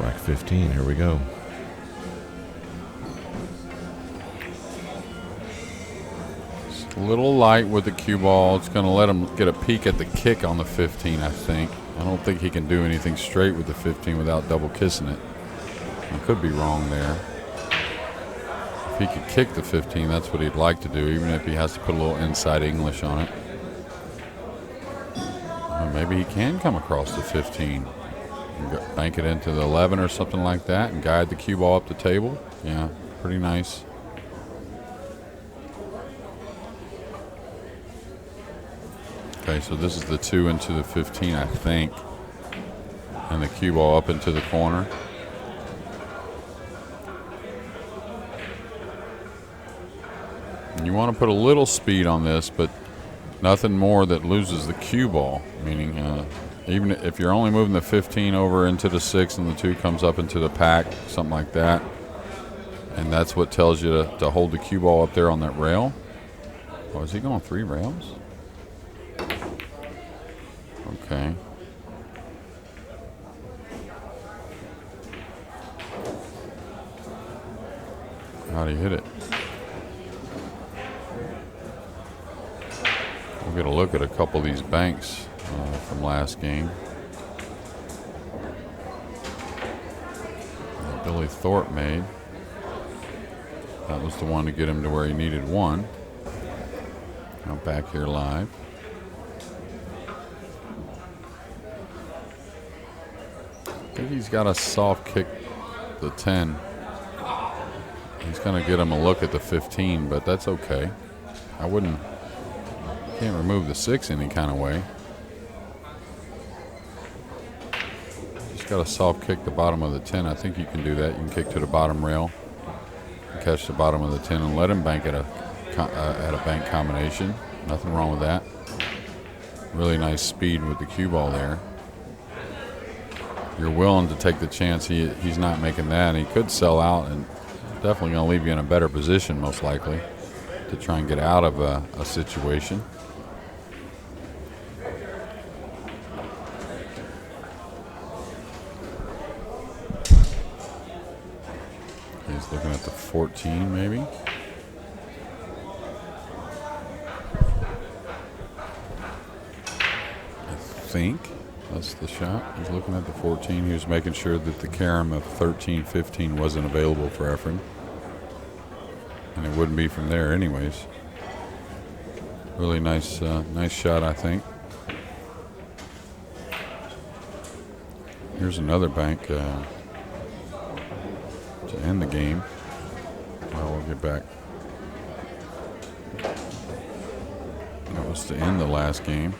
Rack 15, here we go. It's a little light with the cue ball. It's going to let him get a peek at the kick on the 15, I think. I don't think he can do anything straight with the 15 without double kissing it. I could be wrong there. If he could kick the 15, that's what he'd like to do, even if he has to put a little inside English on it. Or maybe he can come across the 15. Bank it into the 11 or something like that and guide the cue ball up the table. Yeah, pretty nice. Okay, so this is the 2 into the 15, I think. And the cue ball up into the corner. And you want to put a little speed on this, but nothing more that loses the cue ball, meaning even if you're only moving the 15 over into the 6 and the 2 comes up into the pack, something like that, and that's what tells you to hold the cue ball up there on that rail. Oh, is he going 3 rails? Okay. How'd he hit it? We'll get a look at a couple of these banks from last game. That Billy Thorpe made. That was the one to get him to where he needed 1. Now back here live. I think he's got a soft kick the 10. He's going to get him a look at the 15, but that's okay. Can't remove the 6 any kind of way. Just got a soft kick the bottom of the 10. I think you can do that. You can kick to the bottom rail, catch the bottom of the 10, and let him bank at a bank combination. Nothing wrong with that. Really nice speed with the cue ball there. You're willing to take the chance he's not making that, and he could sell out, and definitely going to leave you in a better position most likely to try and get out of a situation. He's looking at the 14 maybe. I think that's the shot. He's looking at the 14. He was making sure that the carom of 13, 15 wasn't available for Efren. And it wouldn't be from there anyways. Really nice shot, I think. Here's another bank to end the game. Well, we'll get back. That was to end the last game.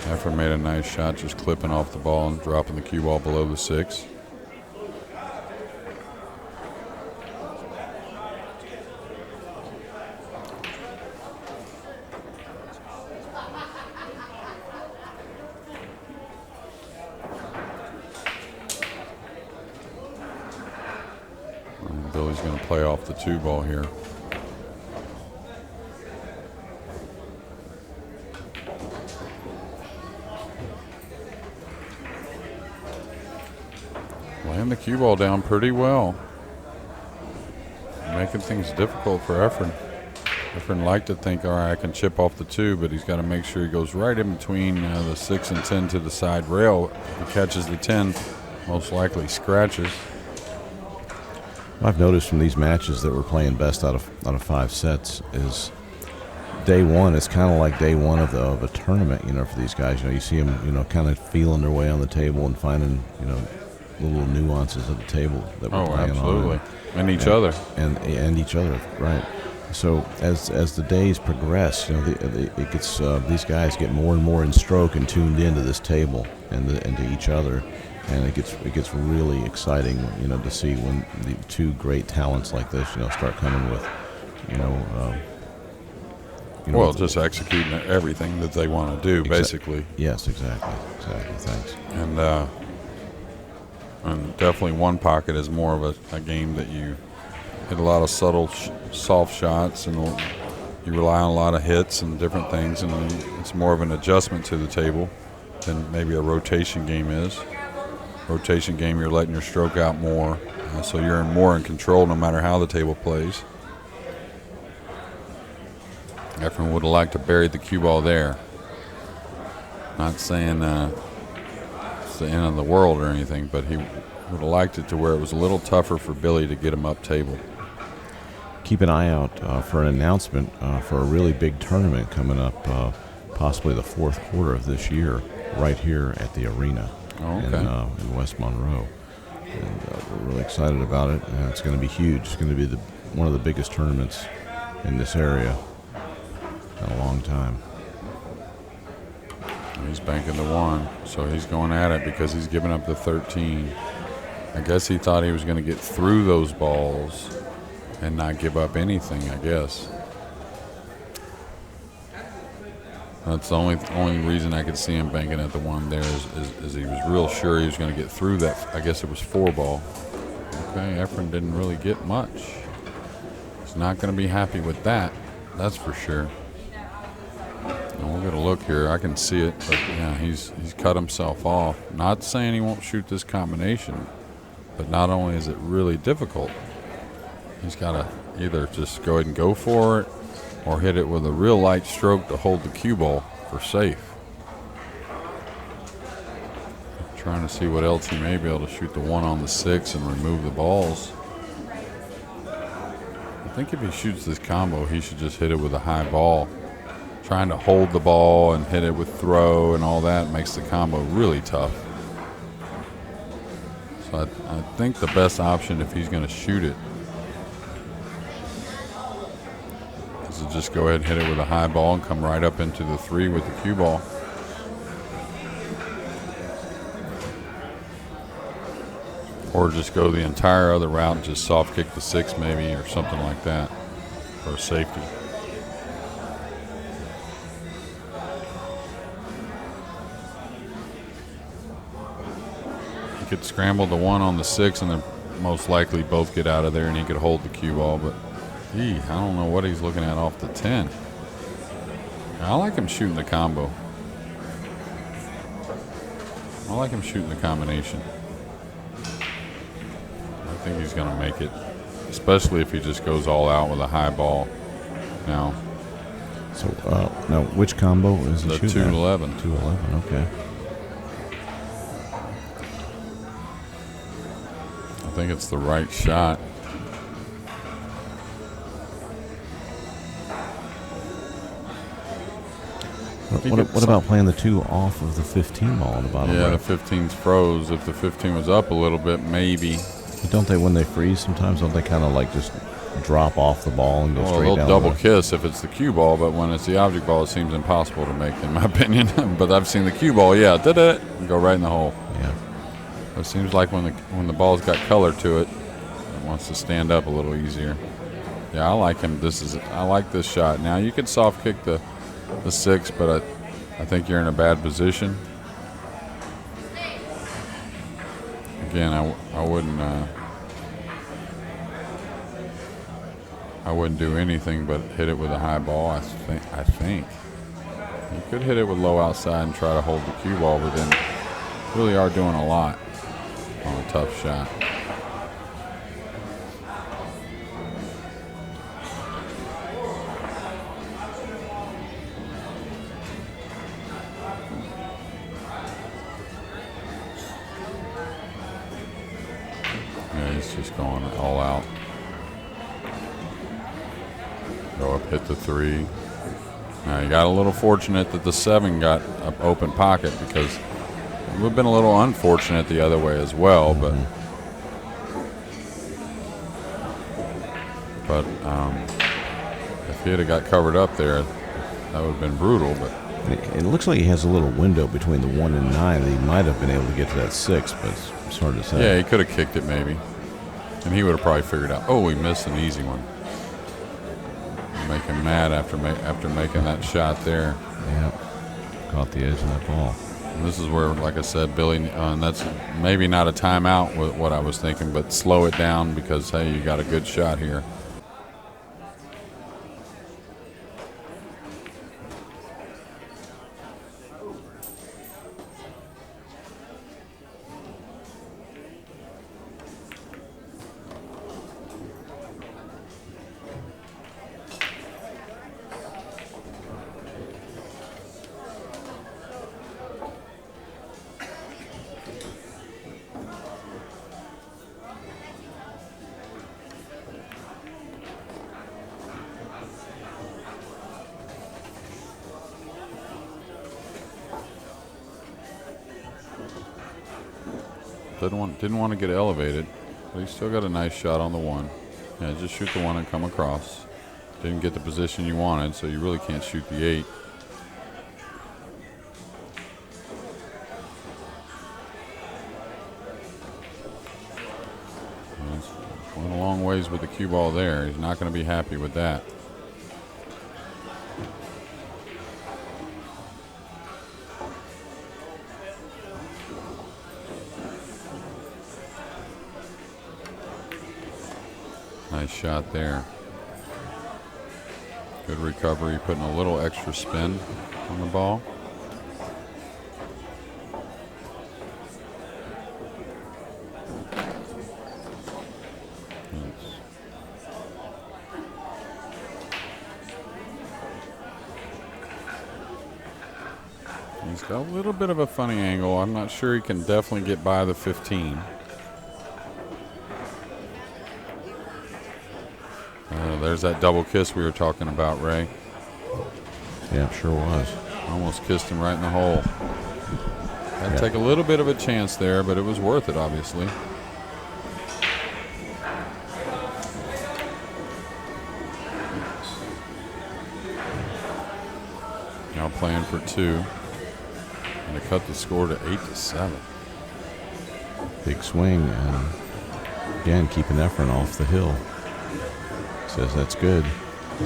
Efren made a nice shot, just clipping off the ball and dropping the cue ball below the 6. And Billy's going to play off the 2 ball here. Laying the cue ball down pretty well. Making things difficult for Efren. Efren liked to think, all right, I can chip off the 2, but he's got to make sure he goes right in between the 6 and 10 to the side rail. If he catches the 10, most likely scratches. I've noticed from these matches that we're playing best out of 5 sets is day one. It's kind of like day one of a tournament, for these guys. You see them, kind of feeling their way on the table and finding, little nuances of the table that we're playing absolutely. on. And each other. And each other, right. So as the days progress, it gets these guys get more and more in stroke and tuned into this table and to each other, and it gets really exciting, to see when the 2 great talents like this, start coming with, just executing everything that they want to do, basically. Yes, exactly. Thanks. And definitely one pocket is more of a game that you hit a lot of subtle, soft shots, and you rely on a lot of hits and different things, and it's more of an adjustment to the table than maybe a rotation game is. Rotation game, you're letting your stroke out more, so you're more in control no matter how the table plays. Efren would have liked to bury the cue ball there. Not saying it's the end of the world or anything, but he would have liked it to where it was a little tougher for Billy to get him up table. Keep an eye out for an announcement for a really big tournament coming up, possibly the fourth quarter of this year, right here at the arena in West Monroe. And we're really excited about it, and it's going to be huge. It's going to be one of the biggest tournaments in this area in a long time. He's banking the 1, so he's going at it because he's giving up the 13. I guess he thought he was going to get through those balls and not give up anything, I guess. That's the only reason I could see him banking at the 1 there is he was real sure he was going to get through that. I guess it was 4 ball. Okay, Efren didn't really get much. He's not going to be happy with that, that's for sure. And we're going to look here. I can see it, but yeah, he's cut himself off. Not saying he won't shoot this combination, but not only is it really difficult, he's got to either just go ahead and go for it or hit it with a real light stroke to hold the cue ball for safe. Trying to see what else he may be able to shoot the 1 on the 6 and remove the balls. I think if he shoots this combo, he should just hit it with a high ball. Trying to hold the ball and hit it with throw and all that makes the combo really tough. So I think the best option if he's going to shoot it is to just go ahead and hit it with a high ball and come right up into the 3 with the cue ball. Or just go the entire other route and just soft kick the 6 maybe or something like that for safety. He could scramble the 1 on the 6 and then most likely both get out of there and he could hold the cue ball, but I don't know what he's looking at off the 10. I like him shooting the combo. I like him shooting the combination. I think he's going to make it, especially if he just goes all out with a high ball now. So, now which combo is he The shooting? 211. 211, okay. I think it's the right shot. What about playing the 2 off of the 15 ball on the bottom? Yeah, right? the 15's froze. If the 15 was up a little bit, maybe. But don't they, when they freeze, sometimes don't they kind of like just drop off the ball and go straight they'll down? double kiss if it's the cue ball, but when it's the object ball, it seems impossible to make, in my opinion. But I've seen the cue ball, go right in the hole. Yeah. It seems like when the ball's got color to it, it wants to stand up a little easier. Yeah, I like him. I like this shot. Now you could soft kick the 6, but I think you're in a bad position. Again, I wouldn't do anything but hit it with a high ball. I think you could hit it with low outside and try to hold the cue ball, but then really are doing a lot on a tough shot. Yeah, he's just going all out. Go up, hit the 3. Now you got a little fortunate that the 7 got an open pocket because it would have been a little unfortunate the other way as well. But if he had got covered up there, that would have been brutal. But It looks like he has a little window between the 1 and 9 that he might have been able to get to that 6, but it's hard to say. yeah, he could have kicked it maybe, and he would have probably figured out. Oh, he missed an easy one. Make him mad after making that shot there. Yeah, caught the edge of that ball. And this is where, like I said, Billy, and that's maybe not a timeout with what I was thinking, but slow it down because, hey, you got a good shot here. Didn't want to get elevated, but he still got a nice shot on the 1. Yeah, just shoot the 1 and come across. Didn't get the position you wanted, so you really can't shoot the 8. Went a long ways with the cue ball there. He's not going to be happy with that. Nice shot there. Good recovery, putting a little extra spin on the ball. He's got a little bit of a funny angle. I'm not sure he can definitely get by the 15. There's that double kiss we were talking about, Ray. Yeah, sure was. Almost kissed him right in the hole. Had to take a little bit of a chance there, but it was worth it, obviously. Now playing for 2. And to cut the score to 8-7. Big swing, and again, keeping Efren off the hill. Says that's good.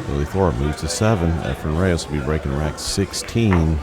Billy Thorpe moves to 7. Efren Reyes will be breaking rack 16.